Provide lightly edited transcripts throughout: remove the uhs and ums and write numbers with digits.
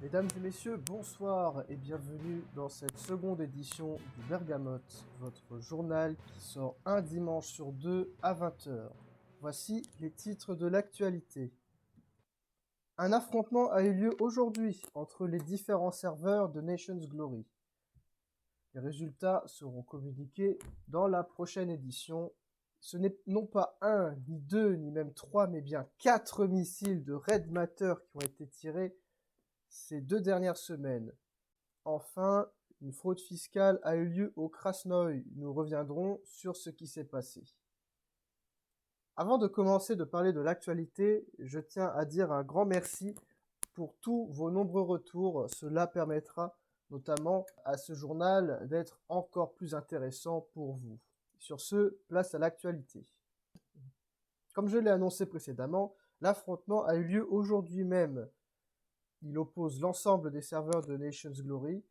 Mesdames et messieurs, bonsoir et bienvenue dans cette seconde édition du Bergamote, votre journal qui sort un dimanche sur deux à 20h. Voici les titres de l'actualité. Un affrontement a eu lieu aujourd'hui entre les différents serveurs de Nations Glory. Les résultats seront communiqués dans la prochaine édition. Ce n'est non pas un, ni deux, ni même trois, mais bien 4 missiles de Red Matter qui ont été tirés ces 2 dernières semaines. Enfin, une fraude fiscale a eu lieu au Krasnoï. Nous reviendrons sur ce qui s'est passé. Avant de commencer de parler de l'actualité, je tiens à dire un grand merci pour tous vos nombreux retours. Cela permettra notamment à ce journal d'être encore plus intéressant pour vous. Sur ce, place à l'actualité. Comme je l'ai annoncé précédemment, l'affrontement a eu lieu aujourd'hui même. Il oppose l'ensemble des serveurs de Nations Glory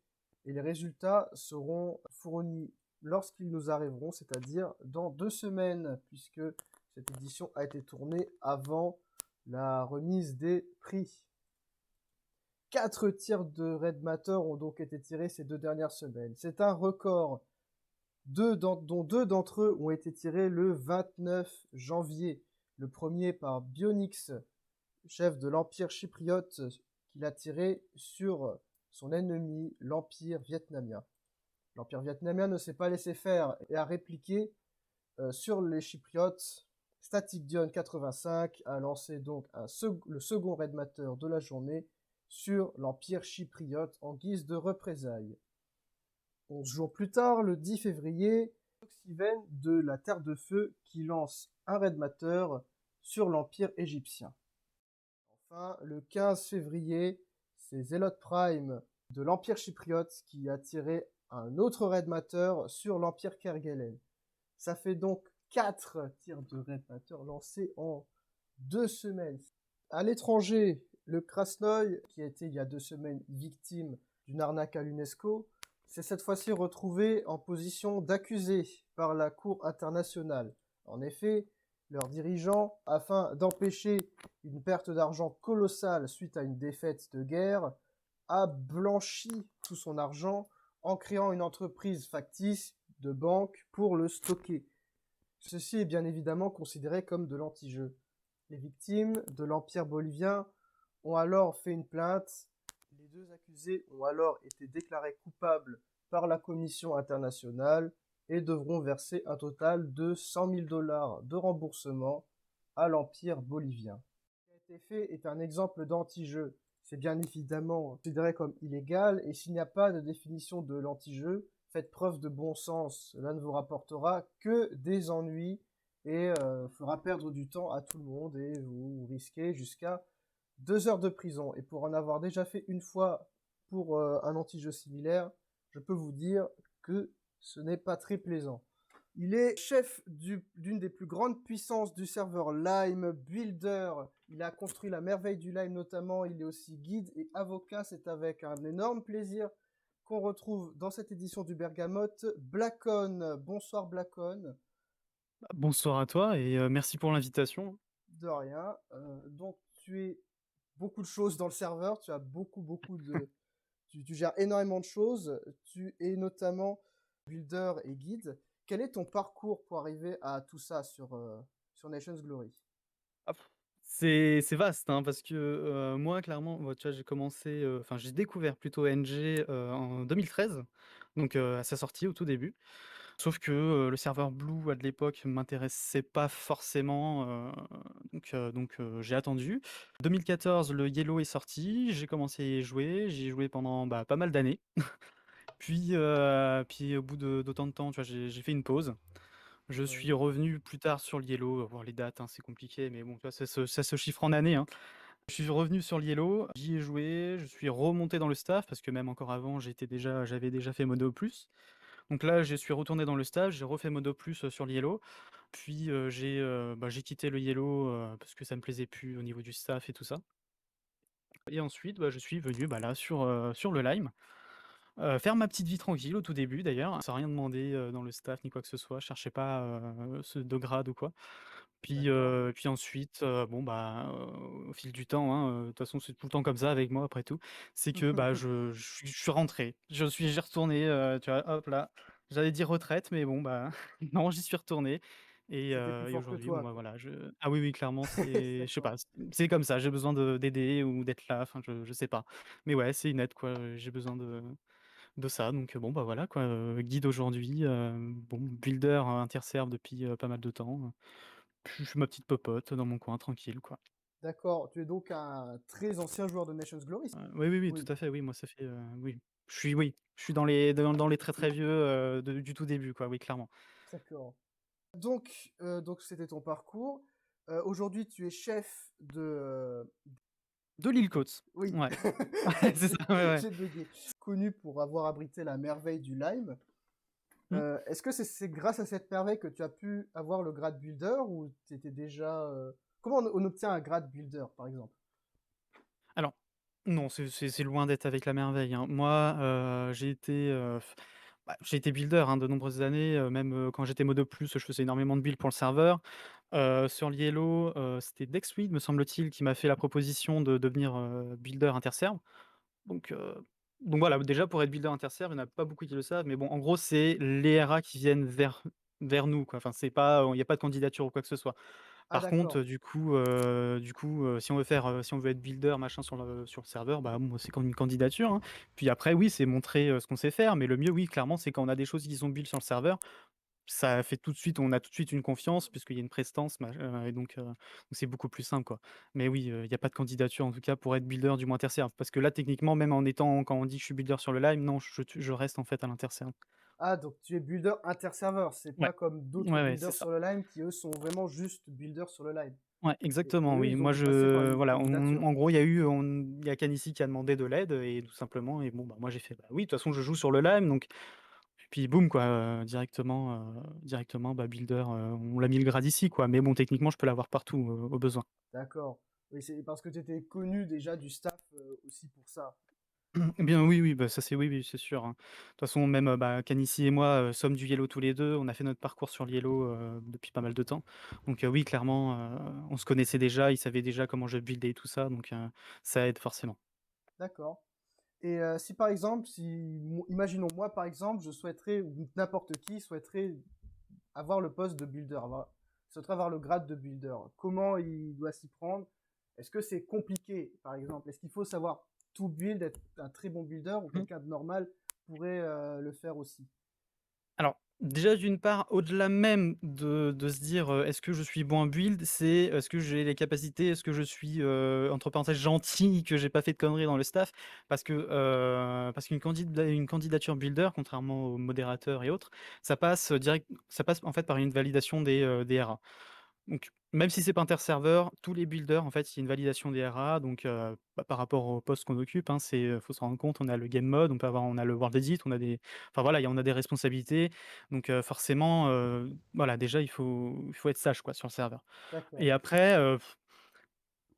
et les résultats seront fournis lorsqu'ils nous arriveront, c'est-à-dire dans 2 semaines, puisque cette édition a été tournée avant la remise des prix. 4 tirs de Red Matter ont donc été tirés ces 2 dernières semaines. C'est un record, dont 2 d'entre eux ont été tirés le 29 janvier. Le premier par Bionix, chef de l'Empire chypriote, qu'il a tiré sur son ennemi, l'Empire vietnamien. L'Empire vietnamien ne s'est pas laissé faire et a répliqué sur les Chypriotes. Static Dion 85 a lancé donc le second Red Matter de la journée sur l'Empire chypriote en guise de représailles. 11 jours plus tard, le 10 février, Oxyven de la Terre de Feu qui lance un Red Matter sur l'Empire égyptien. Enfin, le 15 février, c'est Zealot Prime de l'Empire chypriote qui a tiré un autre Red Matter sur l'Empire Kerguelen. Ça fait donc 4 tirs de Red Matter lancés en 2 semaines. À l'étranger, le Krasnoï, qui a été il y a 2 semaines victime d'une arnaque à l'UNESCO, s'est cette fois-ci retrouvé en position d'accusé par la Cour internationale. En effet, leurs dirigeants, afin d'empêcher une perte d'argent colossale suite à une défaite de guerre, a blanchi tout son argent en créant une entreprise factice de banque pour le stocker. Ceci est bien évidemment considéré comme de l'anti-jeu. Les victimes de l'Empire bolivien ont alors fait une plainte. Les 2 accusés ont alors été déclarés coupables par la Commission internationale et devront verser un total de 100 000 $ de remboursement à l'Empire bolivien. Ce qui a été fait est un exemple d'anti-jeu. C'est bien évidemment considéré comme illégal et s'il n'y a pas de définition de l'anti-jeu, faites preuve de bon sens. Cela ne vous rapportera que des ennuis et fera perdre du temps à tout le monde et vous risquez jusqu'à 2 heures de prison. Et pour en avoir déjà fait une fois pour un anti-jeu similaire, je peux vous dire que ce n'est pas très plaisant. Il est chef d'une des plus grandes puissances du serveur Lime, builder. Il a construit la merveille du Lime notamment. Il est aussi guide et avocat. C'est avec un énorme plaisir qu'on retrouve dans cette édition du Bergamote Blackon. Bonsoir Blackon. Bonsoir à toi et merci pour l'invitation. De rien. Donc tu es beaucoup de choses dans le serveur. Tu as beaucoup de... Tu gères énormément de choses. Tu es notamment builder et guide. Quel est ton parcours pour arriver à tout ça sur Nations Glory? Ah, c'est vaste hein, parce que moi clairement tu vois, j'ai commencé enfin j'ai découvert plutôt NG en 2013 donc à sa sortie au tout début. Sauf que le serveur Blue à de l'époque m'intéressait pas forcément j'ai attendu. 2014 le Yellow est sorti, j'ai commencé à y jouer, j'y ai joué pendant pas mal d'années. Puis au bout d'autant de temps, tu vois, j'ai fait une pause. Je Oui. suis revenu plus tard sur le Yellow, voir les dates, hein, c'est compliqué, mais bon, tu vois, ça se chiffre en années, hein. Je suis revenu sur le Yellow, j'y ai joué, je suis remonté dans le staff, parce que même encore avant, j'avais déjà fait Modo Plus. Donc là, je suis retourné dans le staff, j'ai refait Modo Plus sur le Yellow, puis j'ai quitté le Yellow parce que ça me plaisait plus au niveau du staff et tout ça. Et ensuite, je suis venu là sur le Lime. Faire ma petite vie tranquille au tout début d'ailleurs, sans rien demander dans le staff ni quoi que ce soit, je cherchais pas de grade ou quoi. D'accord. Puis ensuite, bon, bah, au fil du temps, hein, de toute façon, c'est tout le temps comme ça avec moi après tout, c'est que, bah, je suis rentré. J'y retourné, tu vois? Hop là, j'allais dire retraite, mais bon, bah, non, j'y suis retourné C'était plus et fort que aujourd'hui, bon, toi, bah, quoi. voilà, ah oui, oui, clairement, c'est je sais D'accord. pas, c'est comme ça, j'ai besoin d'aider ou d'être là, enfin, je sais pas. Mais ouais, c'est une aide, quoi, j'ai besoin de ça, donc bon, bah, voilà, quoi, guide aujourd'hui, bon, builder, interserve depuis, pas mal de temps. Je fais ma petite popote dans mon coin tranquille, quoi. D'accord, tu es donc un très ancien joueur de Nations Glory? Oui, oui, oui, tout Oui, à fait, oui, moi ça fait, oui. Je suis dans les très, très vieux, de du tout début, quoi, oui, clairement. d'accord. Donc c'était ton parcours. Aujourd'hui, tu es chef de, De l'île Côte, oui, ouais. Ouais, c'est ça, ouais, ouais. j'ai buggé. Connu pour avoir abrité la merveille du Lime. Mmh. Est-ce que c'est grâce à cette merveille que tu as pu avoir le grade builder ou tu étais déjà, comment on obtient un grade builder, par exemple? Alors, non, c'est loin d'être avec la merveille, hein. Moi, j'ai été builder, hein, de nombreuses années, même, quand j'étais Modo+, je faisais énormément de builds pour le serveur. Sur le Yellow, c'était Dexweed, me semble-t-il, qui m'a fait la proposition de devenir, builder interserve. Donc heu, donc voilà, déjà pour être builder interserve, il y en a pas beaucoup qui le savent, mais bon, en gros, c'est les RA qui viennent vers nous, quoi. Enfin, c'est pas, il y a pas de candidature ou quoi que ce soit. Ah Par contre, d'accord, si on veut être builder machin sur le serveur, bah, bon, c'est comme une candidature, hein. Puis après, oui, c'est montrer, ce qu'on sait faire, mais le mieux, oui, clairement, c'est quand on a des choses qui sont build sur le serveur, on a tout de suite une confiance puisqu'il y a une prestance et donc c'est beaucoup plus simple, quoi. Mais oui, il y a pas de candidature en tout cas pour être builder du moins interserve parce que là, techniquement, même en étant quand on dit que je suis builder sur le Lime, non, je reste en fait à l'interserve. ah donc tu es builder interserveur, c'est Ouais. pas comme d'autres Ouais, ouais, c'est builders ça. sur le Lime qui eux sont vraiment juste builders sur le Lime Ouais, et exactement, eux oui. ils ont Moi, dû passer par une voilà, candidature. en gros, il y a Canissi qui a demandé de l'aide et tout simplement et bon, bah, moi, j'ai fait: «Bah, oui, de toute façon, je joue sur le Lime», donc et puis boum, quoi, directement, bah, builder, on l'a mis le grade ici, quoi. Mais bon, techniquement, je peux l'avoir partout, au besoin. D'accord. Oui, c'est parce que tu étais connu déjà du staff, aussi pour ça. Eh bien, oui, oui, bah, ça, c'est oui, oui, c'est sûr, hein. De toute façon, même, bah, Canissi et moi, sommes du Yellow tous les 2. On a fait notre parcours sur le Yellow, depuis pas mal de temps. Donc oui, clairement, on se connaissait déjà, il savait déjà comment je buildais et tout ça, donc ça aide forcément. D'accord. Et si par exemple, si imaginons moi par exemple, je souhaiterais ou n'importe qui souhaiterait avoir le poste de builder, souhaiterait avoir le grade de builder. Comment il doit s'y prendre? Est-ce que c'est compliqué, par exemple? Est-ce qu'il faut savoir tout build, être un très bon builder ou Mmh. quelqu'un de normal pourrait le faire aussi? Alors, déjà, d'une part, au-delà même de se dire, «Est-ce que je suis bon en build?» c'est, «Est-ce que j'ai les capacités? Est-ce que je suis, entre parenthèses «gentil», que j'ai pas fait de conneries dans le staff?» parce qu'une candidature builder, contrairement aux modérateurs et autres, ça passe, en fait, par une validation des RA. Donc, même si c'est pas interserveur, tous les builders, en fait, il y a une validation des RA, donc bah, par rapport au poste qu'on occupe, hein, faut se rendre compte, on a le game mode, on a le world edit, enfin voilà, on a des responsabilités, donc forcément, voilà, déjà il faut être sage, quoi, sur le serveur D'accord, et après,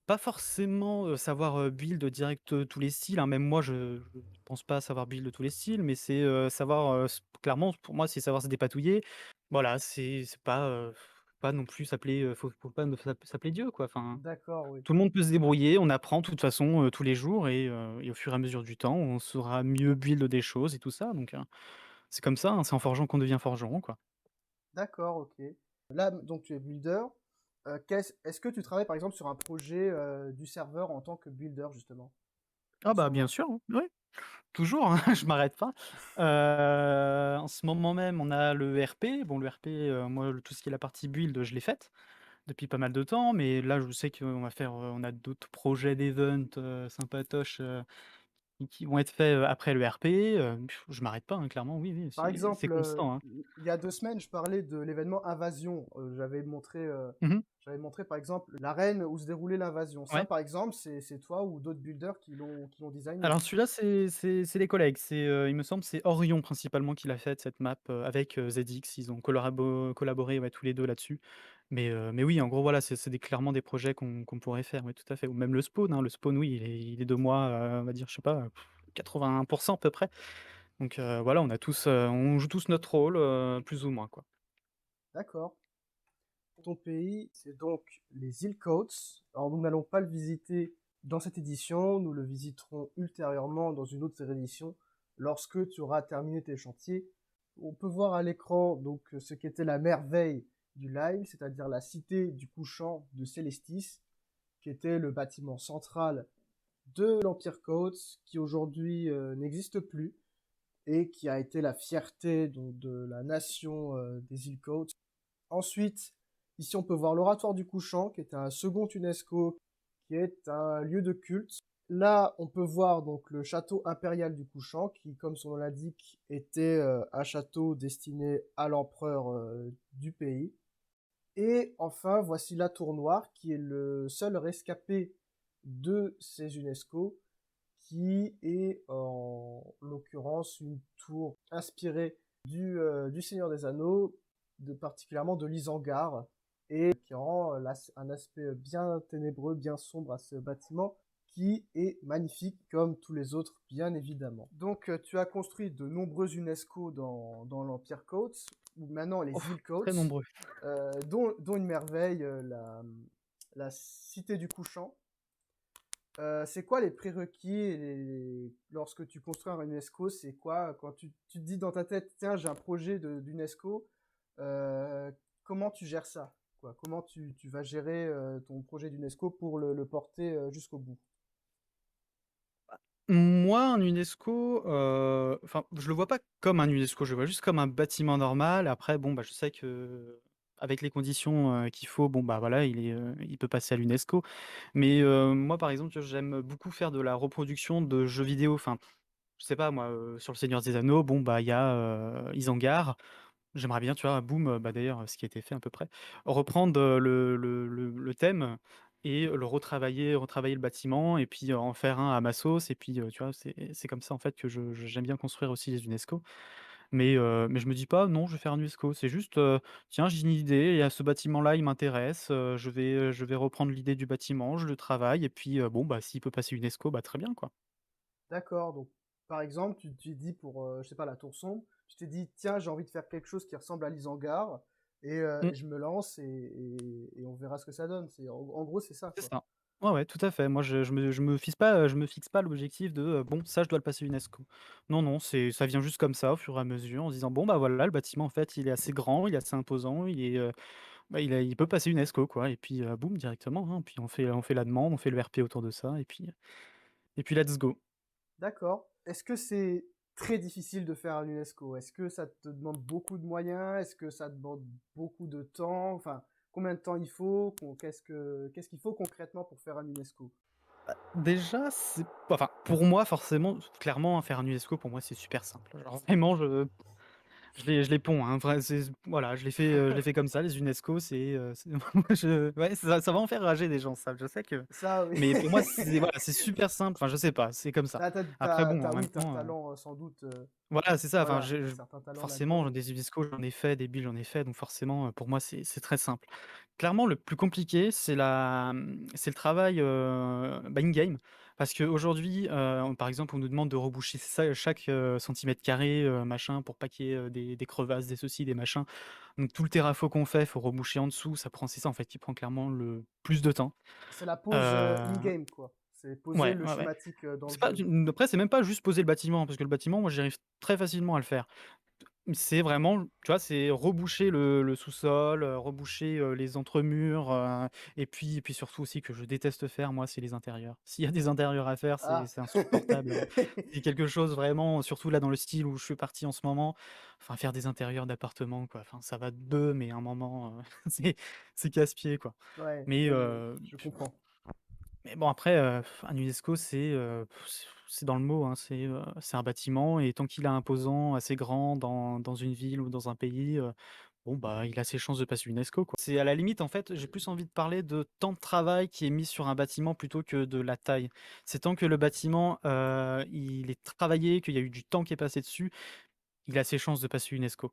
pas forcément, savoir, build direct, tous les styles, hein. Même moi, je pense pas savoir build tous les styles, mais c'est, savoir, clairement, pour moi, c'est savoir se dépatouiller. Voilà, c'est pas non plus s'appeler, faut pas s'appeler Dieu, quoi. Enfin, d'accord, oui. tout le monde peut se débrouiller, on apprend de toute façon, tous les jours et au fur et à mesure du temps, on saura mieux build des choses et tout ça, donc c'est comme ça, hein, c'est en forgeant qu'on devient forgeron, quoi. D'accord, ok. Là, donc tu es builder. Est-ce que tu travailles par exemple sur un projet du serveur en tant que builder justement Ah en ce bah, bien moment? sûr, hein, oui. Toujours, hein, je m'arrête pas. En ce moment même, on a le RP. Bon, le RP, moi, tout ce qui est la partie build, je l'ai faite depuis pas mal de temps, mais là, je sais on a d'autres projets d'event, sympatoches, qui vont être faits, après le RP, je m'arrête pas, hein, clairement, oui, oui, Par c'est exemple, constant, hein. il y a 2 semaines, je parlais de l'événement Invasion. Mmh. J'avais montré par exemple l'arène où se déroulait l'invasion. Ça Ouais. par exemple, c'est toi ou d'autres builders qui l'ont designé? Alors celui-là, c'est les collègues. Il me semble, c'est Orion principalement qui l'a faite cette map, avec, ZX. Ils ont collaboré, ouais, tous les 2 là-dessus. Mais oui, en gros, voilà, c'est clairement des projets qu'on pourrait faire, oui, tout à fait. Ou même le spawn, hein. Le spawn, oui, il est de moi, on va dire, je sais pas, 80 à peu près. Donc voilà, on joue tous notre rôle, plus ou moins, quoi. D'accord. Ton pays, c'est donc les îles Coates. Alors nous n'allons pas le visiter dans cette édition, nous le visiterons ultérieurement dans une autre édition lorsque tu auras terminé tes chantiers. On peut voir à l'écran donc ce qu'était la merveille du Lime, c'est-à-dire la cité du couchant de Célestis, qui était le bâtiment central de l'Empire Coates, qui aujourd'hui n'existe plus et qui a été la fierté donc, de la nation des îles Coates. Ensuite, ici on peut voir l'Oratoire du Couchant, qui est un second UNESCO, qui est un lieu de culte. Là, on peut voir donc le château impérial du Couchant, qui, comme son nom l'indique, était un château destiné à l'empereur du pays. Et enfin, voici la tour noire, qui est le seul rescapé de ces UNESCO, qui est en l'occurrence une tour inspirée du Seigneur des Anneaux, particulièrement de l'Isengard, et qui rend un aspect bien ténébreux, bien sombre à ce bâtiment, qui est magnifique comme tous les autres, bien évidemment. Donc, tu as construit de nombreux UNESCO dans l'Empire Coates, ou maintenant les Oh, îles très Coates, nombreux. dont une merveille, la cité du couchant. C'est quoi les prérequis lorsque tu construis un UNESCO? C'est quoi quand tu te dis dans ta tête, tiens, j'ai un projet d'UNESCO, euh, comment tu gères ça, quoi? Comment tu vas gérer ton projet d'UNESCO pour le porter jusqu'au bout? Moi, un UNESCO, enfin, je le vois pas comme un UNESCO, je le vois juste comme un bâtiment normal. Après, bon, bah, je sais que avec les conditions qu'il faut, bon, bah voilà, il peut passer à l'UNESCO. Mais moi, par exemple, tu vois, j'aime beaucoup faire de la reproduction de jeux vidéo. Enfin, je sais pas, moi, sur le Seigneur des Anneaux, bon, bah, il y a Isengard. J'aimerais bien, tu vois, boum, bah, d'ailleurs, ce qui a été fait à peu près, reprendre, le thème et le retravailler le bâtiment et puis, en faire un à ma sauce et puis, tu vois, c'est comme ça, en fait, que j'aime bien construire aussi les UNESCO. Mais je me dis pas: «Non, je vais faire un UNESCO». C'est juste, «Tiens, j'ai une idée, il y a ce bâtiment-là, il m'intéresse, je vais reprendre l'idée du bâtiment, je le travaille et puis, bon, bah, s'il peut passer UNESCO, bah, très bien, quoi». D'accord, donc par exemple, tu dis pour, je sais pas, la tour sombre, tu t'es dit, tiens, j'ai envie de faire quelque chose qui ressemble à l'Isengard, Mmh. et je me lance et on verra ce que ça donne. En gros, c'est ça, C'est quoi. ça. Ouais, ouais, tout à fait. Moi, je me fixe pas l'objectif de, «Bon, ça, je dois le passer UNESCO». Non, non, ça vient juste comme ça, au fur et à mesure, en se disant: «Bon, bah, voilà, le bâtiment, en fait, il est assez grand, il est assez imposant, bah, il peut passer UNESCO, quoi» et puis, boum, directement, hein. Puis on fait la demande, on fait le RP autour de ça et puis let's go. D'accord. Est-ce que c'est très difficile de faire un UNESCO? Est-ce que ça te demande beaucoup de moyens? Est-ce que ça demande beaucoup de temps? Enfin, combien de temps il faut? Qu'est-ce qu'il faut concrètement pour faire un UNESCO? Déjà, enfin, pour moi, forcément, clairement, faire un UNESCO, pour moi, c'est super simple. Genre vraiment, je les ponds, hein, vrai, voilà, je l'ai fait comme ça, les UNESCO, ouais, ça va en faire rager des gens, ça, je sais que Ça, oui. mais pour moi, voilà, c'est super simple, enfin, je sais pas, c'est comme ça. Après bon, en même Oui, t'as un temps, talent sans doute. voilà, c'est ça, enfin, Voilà, un certain talent forcément, là-dedans. des UNESCO, j'en ai fait, des billes, j'en ai fait, donc forcément, pour moi, c'est très simple. Clairement, le plus compliqué, c'est le travail, bah, in-game, parce qu'aujourd'hui, par exemple, on nous demande de reboucher chaque, centimètre carré, machin, pour pas qu'il y ait, des crevasses, des ceci, des machins. Donc tout le terrafo qu'on fait, faut reboucher en dessous, c'est ça, en fait, qui prend clairement le plus de temps. C'est la pose Heu, in-game, quoi. C'est poser ouais, le ouais, ouais. schématique dans le C'est pas jeu. après, c'est même pas juste poser le bâtiment, parce que le bâtiment, moi, j'arrive très facilement à le faire. C'est vraiment, tu vois, c'est reboucher le sous-sol, reboucher, les entremurs, et puis surtout aussi que je déteste faire, moi, c'est les intérieurs. S'il y a des intérieurs à faire, c'est Ah! c'est insupportable, c'est quelque chose vraiment, surtout là dans le style où je suis parti en ce moment, enfin faire des intérieurs d'appartements, quoi, enfin ça va de 2, mais à un moment, c'est casse-pied, quoi. Ouais, Mais je comprends. mais bon après, un UNESCO c'est dans le mot, hein, c'est un bâtiment et tant qu'il est imposant, assez grand dans une ville ou dans un pays, bon bah, il a ses chances de passer UNESCO, quoi. C'est à la limite, en fait, j'ai plus envie de parler de temps de travail qui est mis sur un bâtiment plutôt que de la taille. C'est tant que le bâtiment, il est travaillé, qu'il y a eu du temps qui est passé dessus, il a ses chances de passer UNESCO.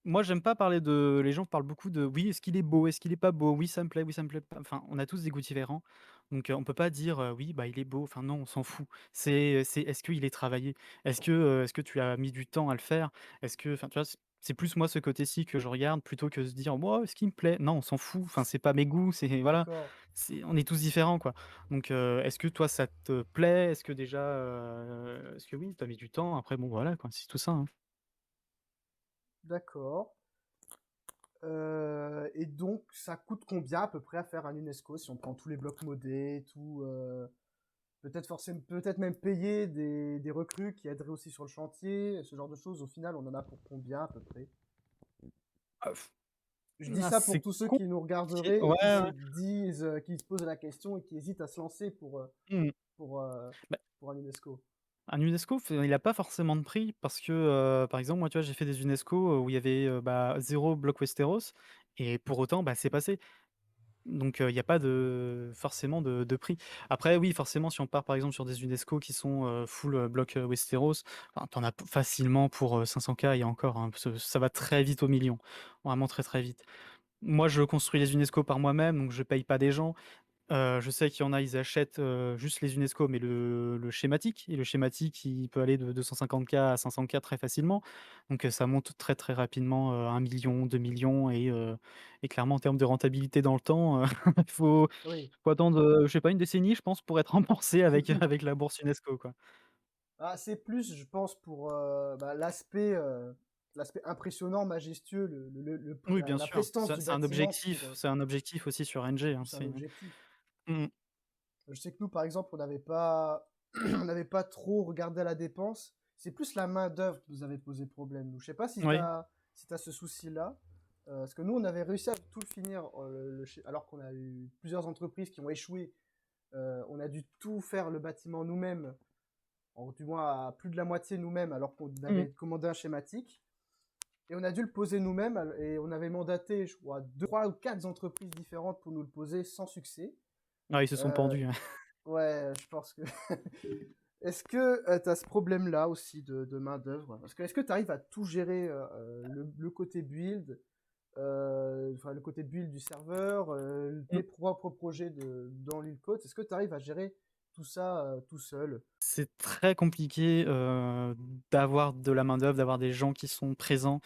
Moi, j'aime pas parler de les gens parlent beaucoup de: «Oui, est-ce qu'il est beau? Est-ce qu'il est pas beau? Oui, ça me plaît, oui, ça me plaît pas». Enfin, on a tous des goûts différents, donc on peut pas dire, «Oui, bah, il est beau». Enfin non, on s'en fout. C'est est-ce qu'il est travaillé? Est-ce que tu as mis du temps à le faire? Est-ce que enfin, tu vois? C'est plus moi ce côté-ci que je regarde plutôt que se dire: «Moi, ce qui me plaît». Non, on s'en fout, enfin, c'est pas mes goûts, c'est voilà, D'accord, on est tous différents, quoi. Donc est-ce que toi ça te plaît? Est-ce que déjà, est-ce que oui, tu as mis du temps? Après bon voilà quoi, c'est tout ça, hein. d'accord. Et donc ça coûte combien à peu près à faire un UNESCO si on prend tous les blocs modés, tout, peut-être forcément peut-être même payer des recrues qui aideraient aussi sur le chantier, ce genre de choses, au final, on en a pour combien à peu près? Ah Je dis ça pour c'est tous ceux qui nous compliqué. regarderaient et Ouais, qui se ouais. disent, qui se posent la question et qui hésitent à se lancer Mmh. pour, heu, Bah, pour un UNESCO. un UNESCO, il a pas forcément de prix parce que, par exemple, moi, tu vois, j'ai fait des UNESCO, où il y avait, bah, 0 bloc Westeros et pour autant, bah, c'est passé. Donc il y a pas de forcément de prix. Après oui, forcément, si on part, par exemple, sur des UNESCO qui sont, full, bloc, Westeros, enfin, tu as p facilement pour, 500 K et encore, hein, parce que ça va très vite aux millions. Vraiment très, très vite. Moi, je construis les UNESCO par moi-même, donc je paye pas des gens. Je sais qu'il y en a, ils achètent, juste les UNESCO, mais le schématique et le schématique, il peut aller de 250 K à 500 K très facilement. Donc ça monte très, très rapidement, 1 000 000, 2 000 000 et clairement en termes de rentabilité dans le temps, il Oui. faut attendre, je sais pas, une décennie, je pense, pour être remboursé avec, avec la bourse UNESCO, quoi. Ah, c'est plus, je pense, pour bah, l'aspect impressionnant, majestueux, Oui, bien la sûr, prestance du c'est un bâtiment objectif, c'est un objectif aussi sur NG, c'est hein, plus un objectif. mmh Je sais que nous, par exemple, on n'avait pas, on n'avait pas trop regardé à la dépense. C'est plus la main-d'œuvre qui nous avait posé problème. Nous, je sais pas si tu oui, as, si t'as ce souci-là. Parce que nous, on avait réussi à tout le finir, alors qu'on a eu plusieurs entreprises qui ont échoué. On a dû tout faire le bâtiment nous-mêmes, du moins à plus de la moitié nous-mêmes, alors qu'on mmh. avait commandé un schématique. Et on a dû le poser nous-mêmes, et on avait mandaté, je crois, deux, trois ou quatre entreprises différentes pour nous le poser sans succès. Ah, ils se sont Euh, pendus, hein. ouais, je pense que. Est-ce que tu as ce problème-là aussi de main-d'œuvre? Parce que est-ce que tu arrives à tout gérer, le côté build, enfin le côté build du serveur, tes propres projets dans l'île côte? Est-ce que tu arrives à gérer tout ça tout seul? C'est très compliqué, d'avoir de la main-d'œuvre, d'avoir des gens qui sont présents.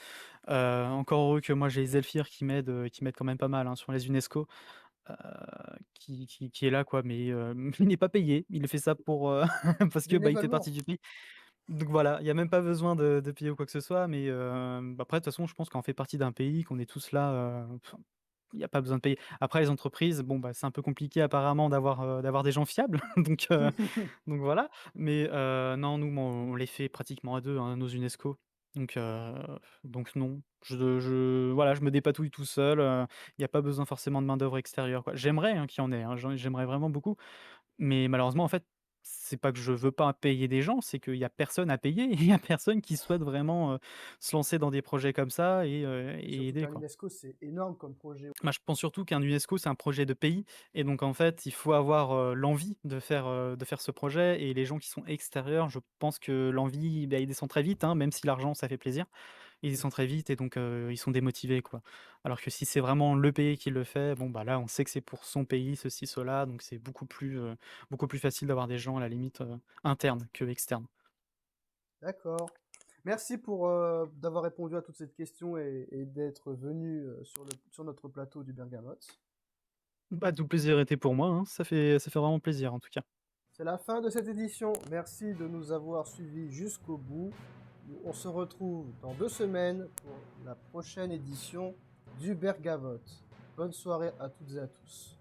Encore heureux que moi j'ai Zelfir qui m'aide quand même pas mal, hein, sur les UNESCO, heu, qui est là quoi, mais il n'est pas payé. Il fait ça pour, parce que, bah, il fait partie Bénévolement? du pays. Donc voilà, il y a même pas besoin de payer ou quoi que ce soit, mais après de toute façon, je pense qu'on fait partie d'un pays, qu'on est tous là, enfin, il y a pas besoin de payer. Après les entreprises, bon, bah, c'est un peu compliqué apparemment d'avoir des gens fiables, donc voilà, mais non, nous, on les fait pratiquement à 2, hein, nos UNESCO, donc non, voilà, je me dépatouille tout seul, il y a pas besoin forcément de main-d'œuvre extérieure, quoi. J'aimerais, hein, qu'il y en ait, hein, j'aimerais vraiment beaucoup, mais malheureusement, en fait, c'est pas que je veux pas payer des gens, c'est qu'il y a personne à payer et il y a personne qui souhaite vraiment, se lancer dans des projets comme ça Et et surtout aider, qu'un quoi. UNESCO, c'est énorme comme projet. Bah, je pense surtout qu'un UNESCO, c'est un projet de pays et donc en fait, il faut avoir, l'envie de faire ce projet et les gens qui sont extérieurs, je pense que l'envie, bah, ils descend très vite, hein, même si l'argent, ça fait plaisir. Ils descendent très vite et donc ils sont démotivés, quoi. Alors que si c'est vraiment le pays qui le fait, bon, bah, là, on sait que c'est pour son pays, ceci, cela, donc c'est beaucoup plus facile d'avoir des gens à la limite, internes que externes. D'accord. Merci pour d'avoir répondu à toutes ces questions et d'être venu sur notre plateau du Bergamote. Bah, tout plaisir était pour moi, hein, ça fait vraiment plaisir en tout cas. C'est la fin de cette édition. Merci de nous avoir suivis jusqu'au bout. On se retrouve dans 2 semaines pour la prochaine édition du Bergamote. Bonne soirée à toutes et à tous.